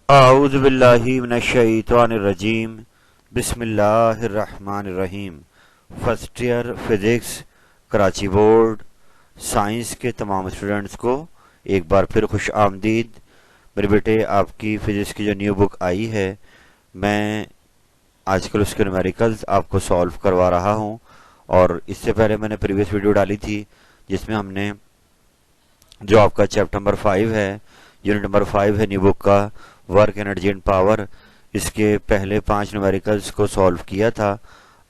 आऊज़ु बिल्लाहि मिनश्शैतानिर्रजीम बिस्मिल्लाहिर्रहमानिर्रहीम। First year physics Karachi board science के तमाम स्टूडेंट्स को एक बार फिर खुश आमदीद। मेरे बेटे, आपकी फ़िज़िक्स की जो न्यू बुक आई है, मैं आजकल उसके न्यूमेरिकल्स आपको सॉल्व करवा रहा हूँ। और इससे पहले मैंने प्रीवियस वीडियो डाली थी जिसमें हमने जो आपका चैप्टर नंबर 5 है, यूनिट नंबर 5 है न्यू बुक का, वर्क एनर्जी एंड पावर, इसके पहले 5 न्यूमेरिकल्स को सॉल्व किया था।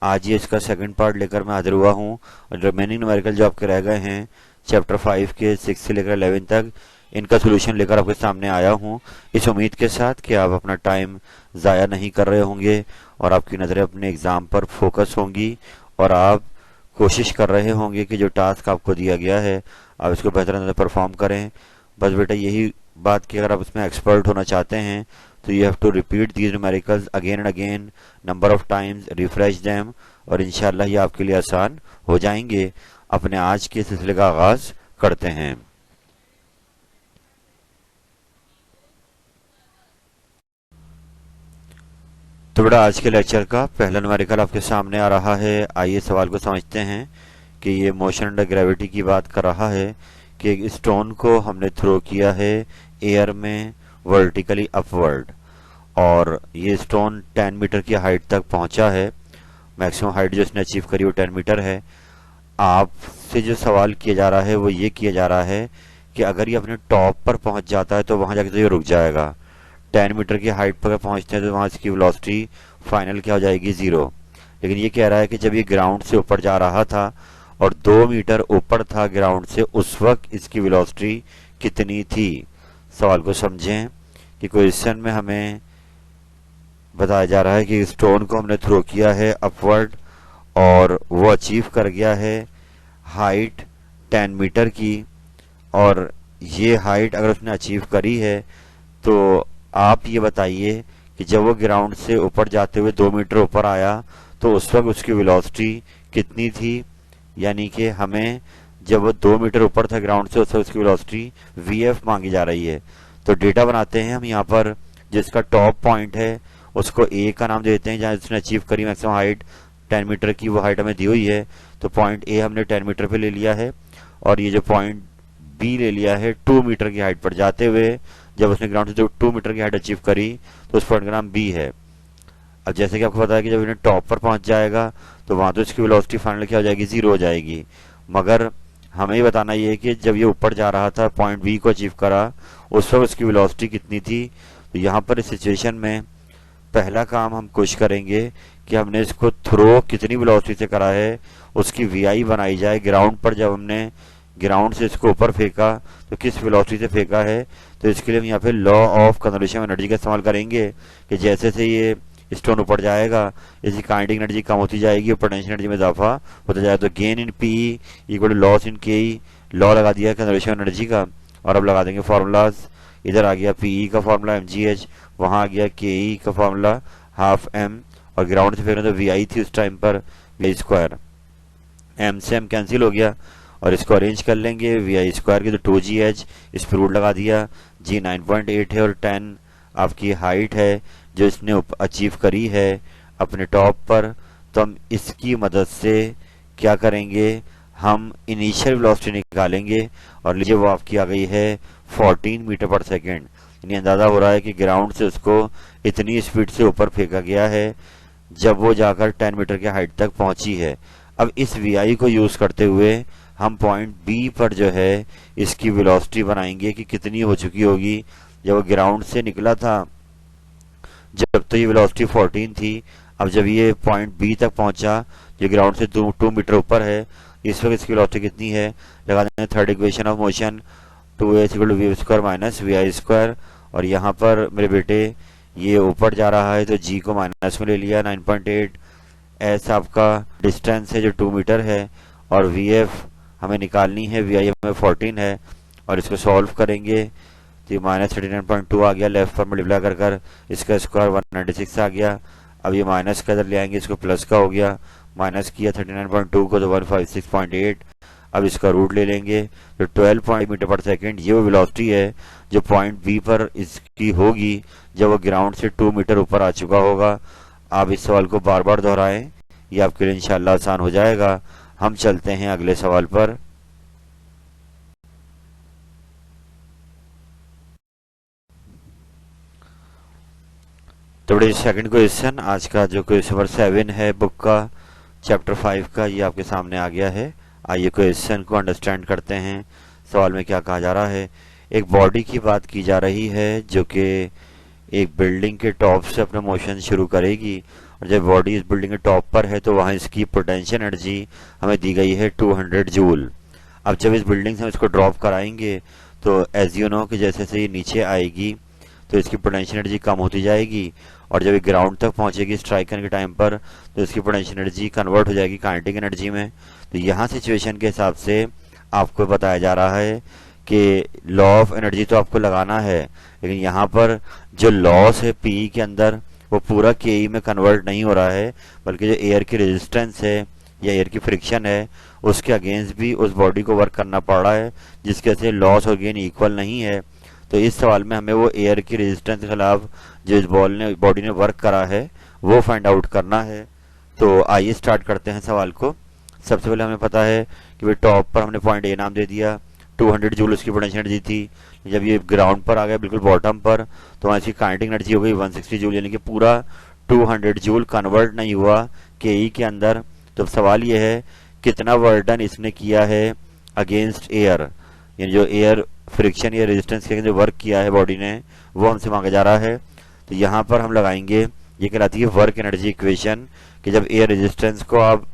आज ये इसका सेकंड पार्ट लेकर मैं हाजिर हुआ हूँ और रिमेनिंग न्यूमेरिकल जो आपके रह गए हैं चैप्टर 5 के 6 से लेकर 11 तक, इनका सोल्यूशन लेकर आपके सामने आया हूँ, इस उम्मीद के साथ कि आप अपना टाइम ज़ाया नहीं कर रहे होंगे और आपकी नज़रें अपने एग्ज़ाम पर फोकस होंगी और आप कोशिश कर रहे होंगे कि जो टास्क आपको दिया गया है आप इसको बेहतर अंदर परफॉर्म करें। बस बेटा, यही बात कि अगर आप इसमें एक्सपर्ट होना चाहते हैं तो you have to repeat these numericals again and again, number of times, refresh them, और इंशाल्लाह ये आपके लिए आसान हो जाएंगे। अपने आज के सिलसिले का आगाज करते हैं। तो बेटा, आज के लेक्चर का पहला न्यूमेरिकल आपके सामने आ रहा है। आइए सवाल को समझते हैं कि ये मोशन अंडर ग्रेविटी की बात कर रहा है कि एक स्टोन को हमने थ्रो किया है एयर में वर्टिकली अपवर्ड और ये स्टोन 10 मीटर की हाइट तक पहुंचा है। मैक्सिमम हाइट जो इसने अचीव करी वो 10 मीटर है। आपसे जो सवाल किया जा रहा है वो ये किया जा रहा है कि अगर ये अपने टॉप पर पहुंच जाता है तो वहां जाके तो ये रुक जाएगा। 10 मीटर की हाइट पर पहुंचते हैं तो वहां इसकी वेलोसिटी फाइनल क्या हो जाएगी, 0। लेकिन ये कह रहा है कि जब ये ग्राउंड से ऊपर जा रहा था और 2 मीटर ऊपर था ग्राउंड से, उस वक्त इसकी वेलोसिटी कितनी थी। सवाल को समझें कि क्वेश्चन में हमें बताया जा रहा है कि स्टोन को हमने थ्रो किया है अपवर्ड और वो अचीव कर गया है हाइट 10 मीटर की, और ये हाइट अगर उसने अचीव करी है तो आप ये बताइए कि जब वो ग्राउंड से ऊपर जाते हुए 2 मीटर ऊपर आया तो उस वक्त उसकी वेलोसिटी कितनी थी। यानी कि हमें जब वो 2 मीटर ऊपर था ग्राउंड से, उस वक्त उसकी वेलोसिटी वीएफ मांगी जा रही है। तो डेटा बनाते हैं हम यहाँ पर। जिसका टॉप पॉइंट है उसको ए का नाम देते हैं, जहाँ उसने अचीव करी मैक्सिमम हाइट 10 मीटर की, वो हाइट हमें दी हुई है। तो पॉइंट ए हमने 10 मीटर पे ले लिया है और ये जो पॉइंट बी ले लिया है 2 मीटर की हाइट पर जाते हुए। जब उसने ग्राउंड से 2 मीटर की हाइट अचीव करी तो उस पॉइंट का नाम बी है। अब जैसे कि आपको पता है कि जब इन्हें टॉप पर पहुंच जाएगा तो वहां तो इसकी वेलोसिटी फाइनल क्या हो जाएगी, 0 हो जाएगी। मगर हमें ये बताना ये है कि जब ये ऊपर जा रहा था, पॉइंट बी को अचीव करा, उस वक्त उसकी वेलोसिटी कितनी थी। तो यहाँ पर इस सिचुएशन में पहला काम हम कोशिश करेंगे कि हमने इसको थ्रो कितनी वेलोसिटी से करा है उसकी वीआई बनाई जाए। ग्राउंड पर जब हमने ग्राउंड से इसको ऊपर फेंका तो किस वेलोसिटी से फेंका है। तो इसके लिए हम यहाँ पे law of conservation of energy का इस्तेमाल करेंगे कि जैसे से ये स्टोन ऊपर जाएगा इसकी काइनेटिक एनर्जी कम होती जाएगी और पोटेंशियल एनर्जी में इजाफा होता जाएगा। तो gain in P equal to loss in K E, law लगा दिया कंजर्वेशन ऑफ एनर्जी का। और अब लगा देंगे फार्मूलाज। इधर आ गया पीई का फार्मूला mgh, वहां आ गया के ई का फार्मूला हाफ एम, और ग्राउंड से फेंकना तो वी आई थी उस टाइम पर, वी स्क्वायर। एम से एम कैंसिल हो गया और इसको अरेंज कर लेंगे वी आई स्क्वायर की, तो 2gh, इस पर रूट लगा दिया। जी 9.8 है और 10 आपकी हाइट है जो इसने अचीव करी है अपने टॉप पर। तो हम इसकी मदद से क्या करेंगे, हम इनिशियल वेलोसिटी निकालेंगे और लीजिए वो आपकी आ गई है 14 मीटर पर सेकेंड। यानी अंदाजा हो रहा है कि ग्राउंड से उसको इतनी स्पीड से ऊपर फेंका गया है जब वो जाकर 10 मीटर की हाइट तक पहुंची है। अब इस वी को यूज करते हुए हम पॉइंट बी पर जो है इसकी वेलोसिटी बनाएंगे कि कितनी हो चुकी होगी। जब वो ग्राउंड से निकला था जब तो ये वेलोसिटी 14 थी, अब जब ये पॉइंट बी तक पहुंचा जो ग्राउंड से 2 मीटर ऊपर है, इस वक्त इसकी वेलोसिटी कितनी है। लगा देंगे third equation of motion, 2h equal to v square minus v i square. और यहाँ पर मेरे बेटे ये ऊपर जा रहा है तो g को माइनस में ले लिया 9.8। एस आपका डिस्टेंस है जो 2 मीटर है और वी एफ हमें निकालनी है, वी आई हमें 14 है। और इसको सॉल्व करेंगे तो ये माइनस 39.2 आ गया, लेफ्ट पर मल्टीप्लाई कर कर इसका स्क्वायर 196 आ गया। अब ये माइनस का इधर ले आएंगे, इसको प्लस का हो गया, माइनस किया 39.2 को तो 156.8। अब इसका रूट ले लेंगे तो 12 मीटर पर सेकेंड ये वो वेलोसिटी है जो पॉइंट बी पर इसकी होगी जब वो ग्राउंड से 2 मीटर ऊपर आ चुका होगा। आप इस सवाल को बार बार दोहराएं, ये आपके लिए इंशाल्लाह आसान हो जाएगा। हम चलते हैं अगले सवाल पर। तो बड़े सेकंड क्वेश्चन, आज का जो क्वेश्चन नंबर 7 है बुक का चैप्टर 5 का, ये आपके सामने आ गया है। आइए क्वेश्चन को अंडरस्टैंड करते हैं। सवाल में क्या कहा जा रहा है, एक बॉडी की बात की जा रही है जो कि एक बिल्डिंग के टॉप से अपना मोशन शुरू करेगी, और जब बॉडी इस बिल्डिंग के टॉप पर है तो वहां इसकी पोटेंशियल एनर्जी हमें दी गई है 200 जूल। अब जब इस बिल्डिंग से हम इसको ड्रॉप कराएंगे तो एज यू नो कि जैसे जैसे ये नीचे आएगी तो इसकी पोटेंशियल एनर्जी कम होती जाएगी, और जब ये ग्राउंड तक पहुंचेगी स्ट्राइक करने के टाइम पर तो इसकी पोटेंशियल एनर्जी कन्वर्ट हो जाएगी काइनेटिक एनर्जी में। तो यहाँ सिचुएशन के हिसाब से आपको बताया जा रहा है कि लॉ ऑफ एनर्जी तो आपको लगाना है, लेकिन यहाँ पर जो लॉस है पी के अंदर वो पूरा के में कन्वर्ट नहीं हो रहा है, बल्कि जो एयर की रेजिस्टेंस है या एयर की फ्रिक्शन है उसके अगेंस्ट भी उस बॉडी को वर्क करना पड़ रहा है, जिसके से लॉस और गेन इक्वल नहीं है। तो इस सवाल में हमें वो एयर की रेजिस्टेंस के खिलाफ जो इस बॉडी ने वर्क करा है वो फाइंड आउट करना है। तो आइए स्टार्ट करते हैं सवाल को। सबसे पहले हमें पता है कि भाई टॉप पर हमने पॉइंट ए नाम दे दिया, 200 जूल उसकी पोटेंशियल एनर्जी थी। जब ये ग्राउंड पर आ गया बिल्कुल बॉटम पर तो वहाँ इसकी काइनेटिक एनर्जी हो गई 160 जूल, यानी कि पूरा 200 जूल कन्वर्ट नहीं हुआ के ई के अंदर। तो सवाल ये है कितना वर्डन इसने किया है अगेंस्ट एयर, यानी जो एयर फ्रिक्शन या रेजिस्टेंस के जो वर्क किया है बॉडी ने वो हमसे मांगा जा रहा है। तो यहाँ पर हम लगाएंगे, ये कहलाती है वर्क एनर्जी इक्वेशन, कि जब एयर रेजिस्टेंस को आप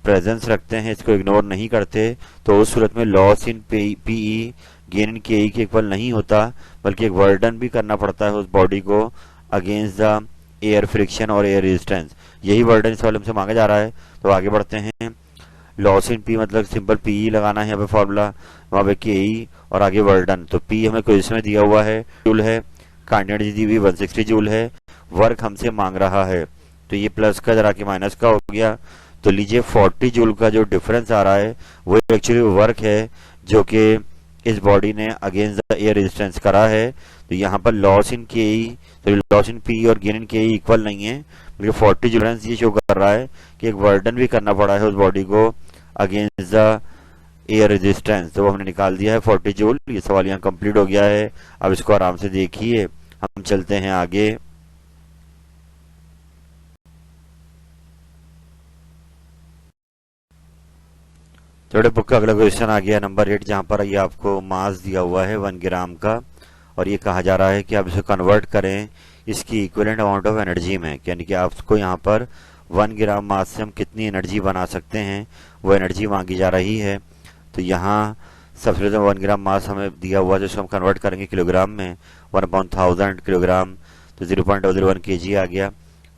प्रेजेंस रखते हैं, इसको इग्नोर नहीं करते, तो उस सूरत में loss in PE gain in K K equal नहीं होता, बल्कि एक वर्डन भी करना पड़ता है उस बॉडी को अगेंस्ट द एयर फ्रिक्शन और एयर रेजिस्टेंस। यही वर्डन इस वाले से मांगा जा रहा है। तो आगे बढ़ते हैं। लॉस इन पी मतलब सिंपल पीई लगाना है यहाँ पे फॉर्मूला, वहाँ पे के और आगे वर्डन। तो पी हमें क्वेश्चन में दिया हुआ है जूल है, काइनेटिक एनर्जी दी हुई 160 जूल है, वर्क हमसे मांग रहा है। तो ये प्लस का जरा के माइनस का हो गया। तो लीजिए 40 जूल का जो डिफरेंस आ रहा है वो एक्चुअली वर्क है जो कि इस बॉडी ने अगेंस्ट द एयर रेजिस्टेंस करा है। तो यहाँ पर लॉस इन के तो लॉस इन पी और गेन इन के इक्वल नहीं है, बल्कि 40 जूल ये शो कर रहा है कि एक वर्डन भी करना पड़ा है उस बॉडी को अगेंस्ट द एयर रेजिस्टेंस। तो वो हमने निकाल दिया है 40 जूल। ये सवाल यहाँ कंप्लीट हो गया है। अब इसको आराम से देखिए। हम चलते हैं आगे। थोड़े बुक का अगला क्वेश्चन आ गया नंबर 8, जहां पर ये आपको मास दिया हुआ है 1 ग्राम का, और ये कहा जा रहा है कि आप इसे कन्वर्ट करें इसकी इक्विवेलेंट अमाउंट ऑफ एनर्जी में, यानी कि आपको यहाँ पर 1 ग्राम मास से हम कितनी एनर्जी बना सकते हैं वो एनर्जी मांगी जा रही है। तो यहाँ सबसे पहले 1 ग्राम मास हमें दिया हुआ है जिसको हम कन्वर्ट करेंगे किलोग्राम में, 1/1000 किलोग्राम, तो 0.001 kg आ गया।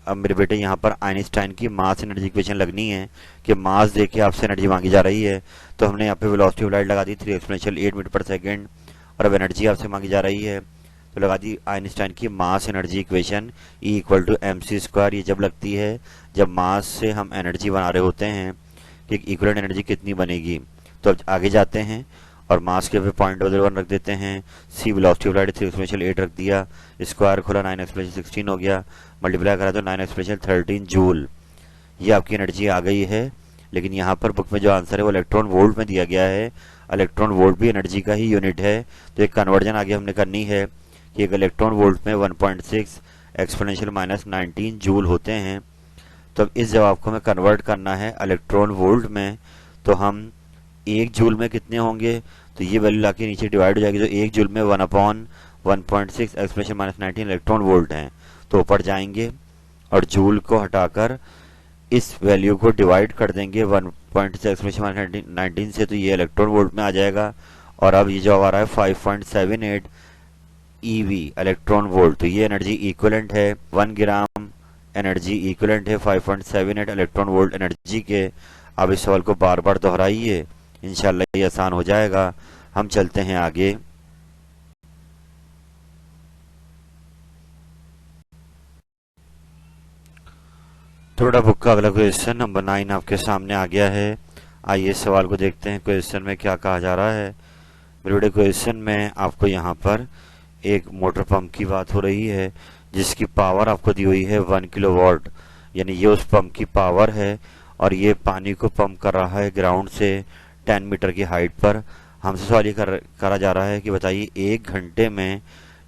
अब मेरे बेटे यहाँ पर आइंस्टाइन की मास एनर्जी इक्वेशन लगनी है कि मास देके आपसे एनर्जी मांगी जा रही है। तो हमने यहाँ पे वेलोसिटी लाइट लगा दी 3 एक्सपोनेंशियल 8 मीटर पर सेकेंड, और अब एनर्जी आपसे मांगी जा रही है तो लगा दी आइंस्टाइन की mass energy equation E = mc²। ये जब लगती है जब मास से हम एनर्जी बना रहे होते हैं कि इक्विवेलेंट एनर्जी कितनी बनेगी। तो अब आगे जाते हैं और मास के पे 0.01 रख देते हैं, सी वेलोसिटी ऑफ लाइट 3 एक्सपोनेंशियल 8 रख दिया, स्क्वायर खोला 9 एक्सपोनेंशियल 16 हो गया, मल्टीप्लाई करा तो 9 एक्सपोनेंशियल 13 जूल। ये आपकी एनर्जी आ गई है। लेकिन यहाँ पर बुक में जो आंसर है वो इलेक्ट्रॉन वोल्ट में दिया गया है। इलेक्ट्रॉन वोल्ट भी एनर्जी का ही यूनिट है। तो एक कन्वर्जन आगे हमने करनी है कि एक इलेक्ट्रॉन वोल्ट में 1.6 एक्सपोनेंशियल -19 जूल होते हैं। तो अब इस जवाब को हमें कन्वर्ट करना है इलेक्ट्रॉन वोल्ट में। तो हम 1 जूल में कितने होंगे, तो ये वैल्यू लाके नीचे डिवाइड हो जाएगी। तो 1 जूल में 1/1.6 एक्सपोनेंशियल -19 इलेक्ट्रॉन वोल्ट हैं। तो ऊपर जाएंगे और जूल को हटाकर इस वैल्यू को डिवाइड कर देंगे 1.6 एक्सपोनेंशियल -19 से, तो ये इलेक्ट्रॉन वोल्ट में आ जाएगा। और अब ये जवाब आ रहा है 5.78 EV इलेक्ट्रॉन वोल्ट। तो ये एनर्जी इक्विवेलेंट है 1 ग्राम एनर्जी इक्विवेलेंट है 5.78 इलेक्ट्रॉन वोल्ट एनर्जी के। अब इस सवाल को बार बार दोहराइए, इंशाल्लाह ये आसान हो जाएगा। हम चलते हैं आगे। थोड़ा बुक का अगला क्वेश्चन नंबर 9 आपके सामने आ गया है। आइए इस सवाल को देखते हैं क्वेश्चन में क्या कहा जा रहा है। मेरे बेटे क्वेश्चन में आपको यहाँ पर एक मोटर पंप की बात हो रही है जिसकी पावर आपको दी हुई है 1 किलोवाट, यानी ये उस पंप की पावर है और ये पानी को पंप कर रहा है ग्राउंड से 10 मीटर की हाइट पर। हमसे सवाल ये करा जा रहा है कि बताइए 1 घंटे में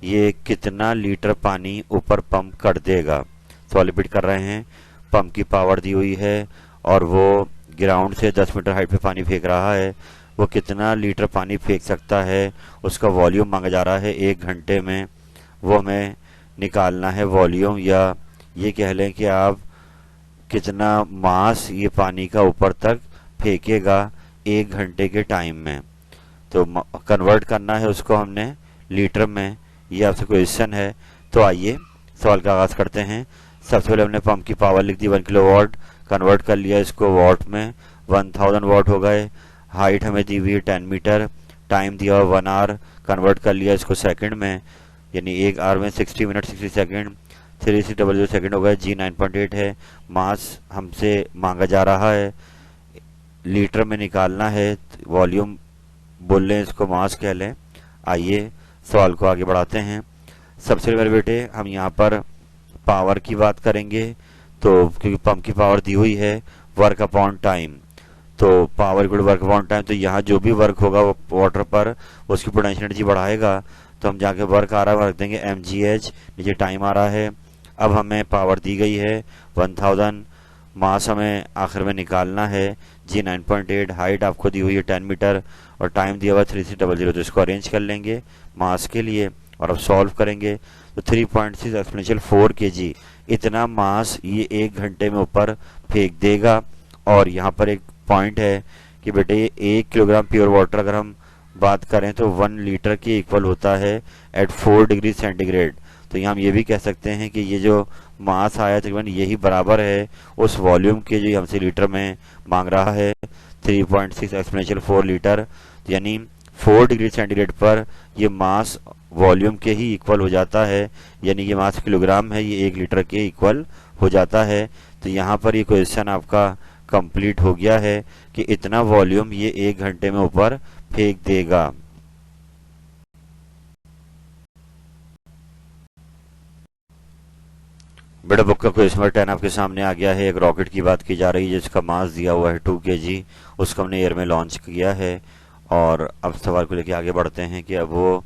ये कितना लीटर पानी ऊपर पंप कर देगा। सवाल रिपीट कर रहे हैं, पंप की पावर दी हुई है और वो ग्राउंड से 10 मीटर हाइट पे पानी फेंक रहा है। वो कितना लीटर पानी फेंक सकता है, उसका वॉल्यूम मांगा जा रहा है 1 घंटे में। वो हमें निकालना है वॉल्यूम, या ये कह लें कि आप कितना मास ये पानी का ऊपर तक फेंकेगा 1 घंटे के टाइम में। तो कन्वर्ट करना है उसको हमने लीटर में, ये आपसे क्वेश्चन है। तो आइए सवाल का आगाज करते हैं। सबसे पहले हमने पंप की पावर लिख दी 1 किलोवाट, कन्वर्ट कर लिया इसको वॉट में, 1000 वॉट हो गए। हाइट हमें दी हुई है 10 मीटर, टाइम दिया हुआ 1 आवर, कन्वर्ट कर लिया इसको सेकंड में, यानी 1 आवर में 60 मिनट 60 सेकंड, 3600 सेकंड हो गए। जी 9.8 है। मास हमसे मांगा जा रहा है, लीटर में निकालना है, वॉल्यूम बोल लें इसको, मास कह लें। आइए सवाल को आगे बढ़ाते हैं। सबसे पहले बेटे हम यहाँ पर पावर की बात करेंगे, तो क्योंकि पंप की पावर दी हुई है वर्क अपॉन टाइम, तो power equal work upon time, तो यहाँ जो भी वर्क होगा वो वाटर पर उसकी पोटेंशियल एनर्जी बढ़ाएगा। तो हम जाके वर्क आ रहा है रख देंगे mgh, नीचे टाइम आ रहा है। अब हमें पावर दी गई है 1000, मास हमें आखिर में निकालना है जी 9.8, हाइट आपको दी हुई है 10 मीटर और टाइम दिया हुआ 3600। तो इसको अरेंज कर लेंगे मास के लिए और अब सॉल्व करेंगे। तो 3.6 एक्सपोनेंशियल 4 kg इतना मास ये 1 घंटे में ऊपर फेंक देगा। और यहाँ पर एक पॉइंट है कि बेटे ये 1 किलोग्राम प्योर वाटर अगर हम बात करें तो 1 लीटर के इक्वल होता है एट 4 डिग्री सेंटीग्रेड। तो यहाँ हम ये भी कह सकते हैं कि ये जो मास आया तकरीबन यही बराबर है उस वॉल्यूम के जो हमसे लीटर में मांग रहा है, 3.6 एक्सपोनेंशियल 4 लीटर। यानी 4 डिग्री सेंटीग्रेड पर ये मास वॉल्यूम के ही इक्वल हो जाता है, यानी ये मास किलोग्राम है, ये 1 लीटर के इक्वल हो जाता है। तो यहाँ पर ये क्वेश्चन आपका कंप्लीट हो गया है कि इतना वॉल्यूम ये 1 घंटे में ऊपर फेंक देगा। बेटा बुक का क्वेश्चन नंबर 10 आपके सामने आ गया है। एक रॉकेट की बात की जा रही है जिसका मास दिया हुआ है 2 kg, उसको हमने एयर में लॉन्च किया है। और अब सवाल को लेकर आगे बढ़ते हैं कि अब वो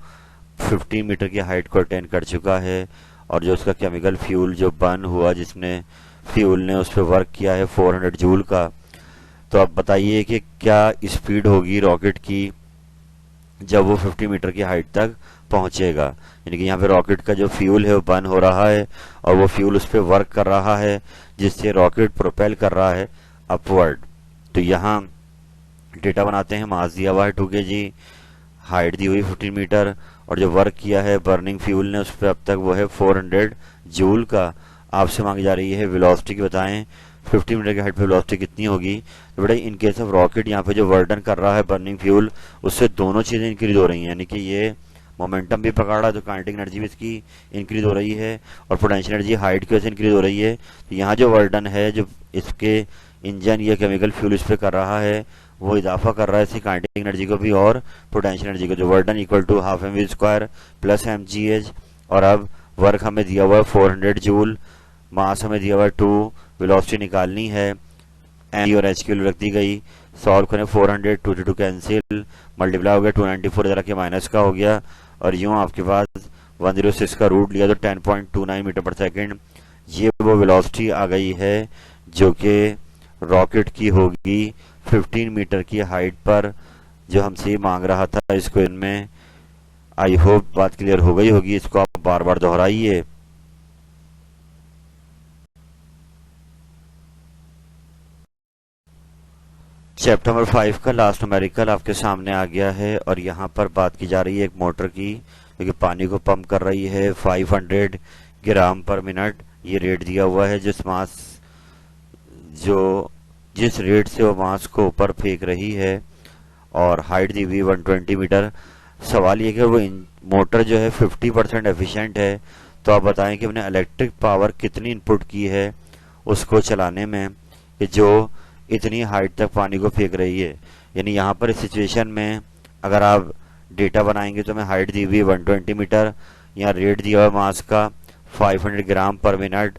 15 मीटर की हाइट को अटेन कर चुका है और जो उसका केमिकल फ्यूल जो बर्न हुआ, जिसने फ्यूल ने उस पर वर्क किया है 400 जूल का। तो अब बताइए कि क्या स्पीड होगी रॉकेट की जब वो 50 मीटर की हाइट तक पहुंचेगा। यानी कि यहाँ पे रॉकेट का जो फ्यूल है वो बर्न हो रहा है और वो फ्यूल उस पर वर्क कर रहा है जिससे रॉकेट प्रोपेल कर रहा है अपवर्ड। तो यहाँ डेटा बनाते हैं। मास दिया हुआ है 2 kg, हाइट दी हुई 15 मीटर और जो वर्क किया है बर्निंग फ्यूल ने उस पर अब तक वो है 400 जूल का। आपसे मांगी जा रही है वेलोसिटी की बताएं 50 मीटर की हाइट पे वेलोसिटी कितनी होगी। तो बेटा इन केस ऑफ रॉकेट यहाँ पे जो वर्डन कर रहा है बर्निंग फ्यूल, उससे दोनों चीजें इंक्रीज हो रही हैं, यानी कि ये मोमेंटम भी पकड़ रहा है तो काइनेटिक एनर्जी भी इसकी इंक्रीज हो रही है और पोटेंशियल एनर्जी हाइट की वजह से इंक्रीज हो रही है। तो यहाँ जो वर्डन है जो इसके इंजन या केमिकल फ्यूल इस पर कर रहा है वो इजाफा कर रहा है इसकी काइनेटिक एनर्जी को भी और पोटेंशियल एनर्जी को। जो वर्डन equal to half mv square plus mgh। और अब वर्क हमें दिया हुआ है 400 जूल, मास हमें दिया हुआ है 2, वेलोसिटी निकालनी है, एम और एच की वैल्यू रख दी गई। सॉल्व करें 400 2 कैंसिल, मल्टीप्लाई हो गया 294 जरा के माइनस का हो गया और यूं आपके पास 106 का रूट लिया तो 10.29 मीटर पर सेकंड। ये वो वेलोसिटी आ गई है जो कि रॉकेट की होगी 15 मीटर की हाइट पर जो हमसे मांग रहा था इसको इनमें। आई होप बात क्लियर हो गई होगी, इसको आप बार बार दोहराइए। चैप्टर नंबर 5 का लास्ट न्यूमेरिकल आपके सामने आ गया है और यहाँ पर बात की जा रही है एक मोटर की जो कि पानी को पंप कर रही है 500 ग्राम पर मिनट। ये रेट दिया हुआ है जिस रेट से वो मास को ऊपर फेंक रही है और हाइट दी हुई 120 मीटर। सवाल ये कि वो मोटर जो है 50% एफिशिएंट है। तो आप बताएं कि हमने इलेक्ट्रिक पावर कितनी इनपुट की है उसको चलाने में कि जो इतनी हाइट तक पानी को फेंक रही है। यानी यहाँ पर इस सिचुएशन में अगर आप डेटा बनाएंगे तो हमें हाइट दी हुई है 120 मीटर, यहाँ रेट दिया हुआ मास का 500 ग्राम पर मिनट।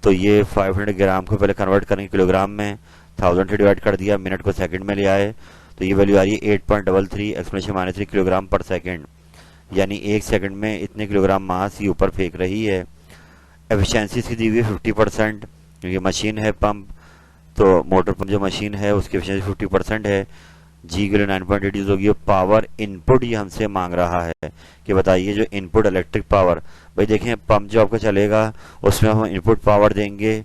तो ये 500 ग्राम को पहले कन्वर्ट करेंगे किलोग्राम में, 1000 से डिवाइड कर दिया, मिनट को सेकंड में ले आए, तो ये वैल्यू आ रही है 8.33 एक्सपोनेंशियल -3 किलोग्राम पर सेकंड। यानी एक सेकंड में इतने किलोग्राम मास ये ऊपर फेंक रही है। एफिशिएंसी इसकी दी हुई है 50%, क्योंकि मशीन है पंप, तो मोटर पंप जो मशीन है उसकी एफिशिएंसी 50% है। जी के लिए 9.8 यूज होगी। पावर इनपुट ये हमसे मांग रहा है कि बताइए जो इनपुट इलेक्ट्रिक पावर, भाई देखें पंप जो आपका चलेगा उसमें हम इनपुट पावर देंगे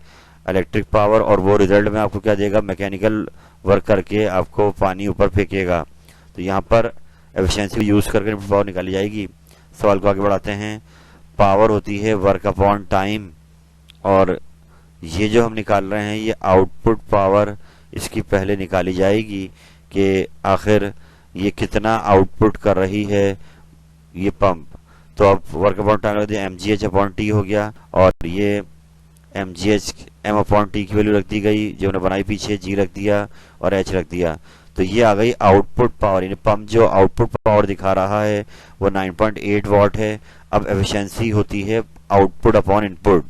इलेक्ट्रिक पावर, और वो रिजल्ट में आपको क्या देगा, मैकेनिकल वर्क करके आपको पानी ऊपर फेंकेगा। तो यहाँ पर एफिशिएंसी यूज करके इनपुट पावर निकाली जाएगी। सवाल को आगे बढ़ाते हैं। पावर होती है वर्क अपॉन टाइम, और ये जो हम निकाल रहे हैं ये आउटपुट पावर इसकी पहले निकाली जाएगी कि आखिर ये कितना आउटपुट कर रही है ये पंप। तो अब वर्क अपॉन टाइम रख दिया, mgh अपॉन टी हो गया, और ये mgh m अपॉन टी की वैल्यू रख दी गई जो हमने बनाई पीछे, g रख दिया और h रख दिया। तो ये आ गई आउटपुट पावर, यानी पंप जो आउटपुट पावर दिखा रहा है वो 9.8 वाट है। अब एफिशिएंसी होती है output upon input,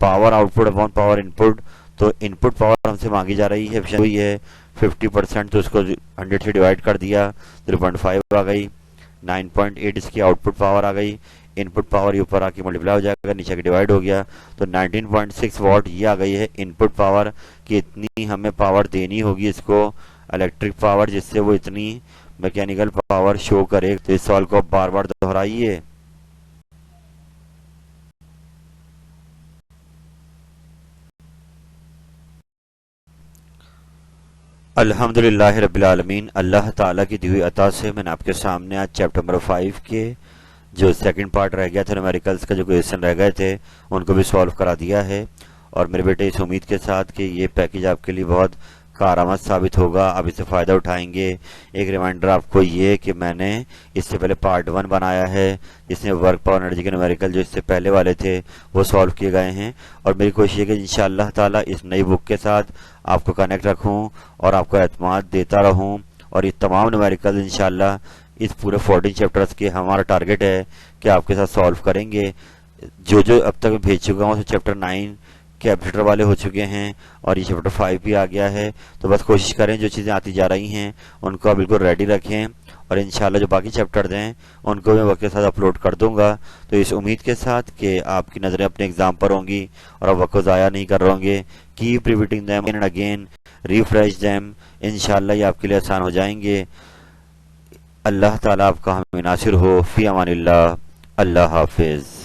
power output upon power input. तो इनपुट पावर हमसे मांगी जा रही है, एफिशिएंसी हुई है 50%, तो उसको 100 से डिवाइड कर दिया, 0.5 आ गई। 9.8 इसकी आउटपुट पावर आ गई, इनपुट पावर ये ऊपर आके मल्टीप्लाई हो जाएगा, नीचे के डिवाइड हो गया, तो 19.6 वाट ये आ गई है इनपुट पावर। कि इतनी हमें पावर देनी होगी इसको इलेक्ट्रिक पावर, जिससे वो इतनी मैकेनिकल पावर शो करे। तो इस सवाल को आप बार बार दोहराइए। अल्हम्दुलिल्लाह रब्बिल आलमीन, अल्लाह ताला की दी हुई अता से मैंने आपके सामने आज चैप्टर नंबर 5 के जो सेकंड पार्ट रह गया था न्यूमेरिकल्स का, जो क्वेश्चन रह गए थे उनको भी सॉल्व करा दिया है। और मेरे बेटे इस उम्मीद के साथ कि ये पैकेज आपके लिए बहुत कारआमद साबित होगा, आप इससे फ़ायदा उठाएंगे। एक रिमाइंडर आपको ये कि मैंने इससे पहले पार्ट 1 बनाया है जिसमें वर्क पावर एनर्जी के न्यूमेरिकल जो इससे पहले वाले थे वो सॉल्व किए गए हैं। और मेरी कोशिश है कि इंशाअल्लाह ताला इस नई बुक के साथ आपको कनेक्ट रखूं और आपको एतमाद देता रहूं, और ये तमाम न्यूमेरिकल इंशाअल्लाह इस पूरे 14 चैप्टर्स के हमारा टारगेट है कि आपके साथ सॉल्व करेंगे। जो जो अब तक भेज चुका हूँ चैप्टर 9 कैपिटल वाले हो चुके हैं, और ये चैप्टर 5 भी आ गया है। तो बस कोशिश करें जो चीज़ें आती जा रही हैं उनको आप बिल्कुल रेडी रखें, और इंशाल्लाह जो बाकी चैप्टर हैं उनको मैं वक्त के साथ अपलोड कर दूंगा। तो इस उम्मीद के साथ कि आपकी नज़रें अपने एग्जाम पर होंगी और आप वक्त को ज़ाया नहीं कर रहे होंगे। Keep repeating them and again, refresh them, इंशाल्लाह ये आपके लिए आसान हो जाएंगे। अल्लाह ताला आपका हमें नासिर हो। फी अमानिल्लाह, अल्लाह हाफिज़।